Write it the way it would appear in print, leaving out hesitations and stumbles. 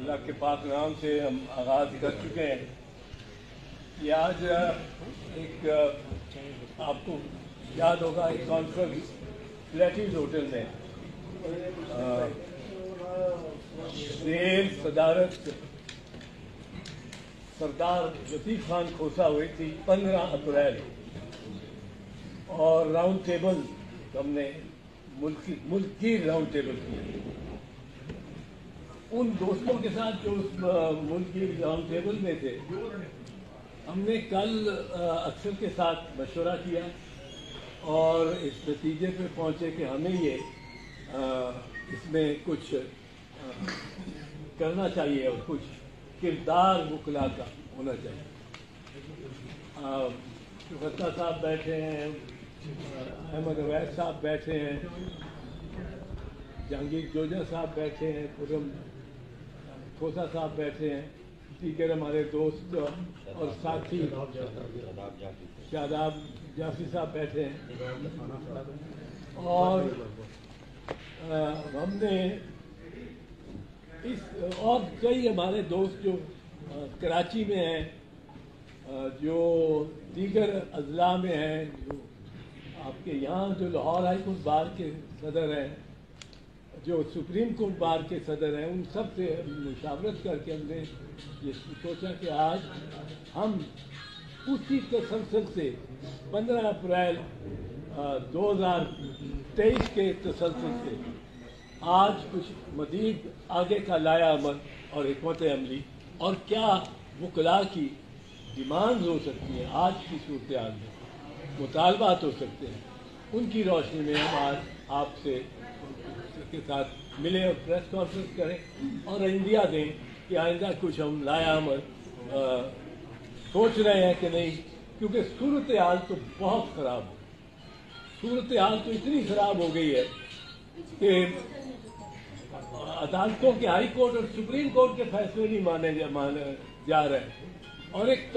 अल्लाह के पाक नाम से हम आगाज़ कर चुके हैं कि आज एक आपको याद होगा एक कॉन्फ्रेंस प्लेटिव होटल में जेर सदारत सरदार लतीफ़ खान खोसा हुई थी 15 अप्रैल और राउंड टेबल हमने मुल्क की राउंड टेबल की। उन दोस्तों के साथ जो उस मुल्क की राउंड टेबल में थे, हमने कल अक्सर के साथ मशवरा किया और इस नतीजे पे पहुंचे कि हमें ये इसमें कुछ करना चाहिए और कुछ किरदार वकला का होना चाहिए। फत्ता साहब बैठे हैं, अहमद अवैस साहब बैठे हैं, जहांगीर जोजा साहब बैठे हैं, खुर्रम खोसा साहब बैठे हैं, दीगर हमारे दोस्त और साथी शादाब जाफी साहब बैठे हैं। और हमने इस और कई हमारे दोस्त जो कराची में हैं, जो दीगर अजला में हैं, जो आपके यहाँ जो लाहौर हाई कोर्ट बार के सदर हैं, जो सुप्रीम कोर्ट बार के सदर हैं, उन सब से मुशावरत करके हमने ये सोचा कि आज हम उसी तसलसल से 15 अप्रैल 2023 के तसलसल से आज कुछ मज़ीद आगे का लाया अमल और हिकमत अमली और क्या वकला की डिमांड्स हो सकती हैं, आज की सूरत हाल में मुतालबात हो सकते हैं, उनकी रोशनी में हम आज आपसे के साथ मिलें और प्रेस कॉन्फ्रेंस करें और इंडिया दें कि आइंदा कुछ हम लाया अमल सोच रहे हैं कि नहीं, क्योंकि सूरत हाल तो बहुत ख़राब हो, सूरत हाल तो इतनी ख़राब हो गई है कि अदालतों के हाई कोर्ट और सुप्रीम कोर्ट के फैसले नहीं माने जा रहे हैं और एक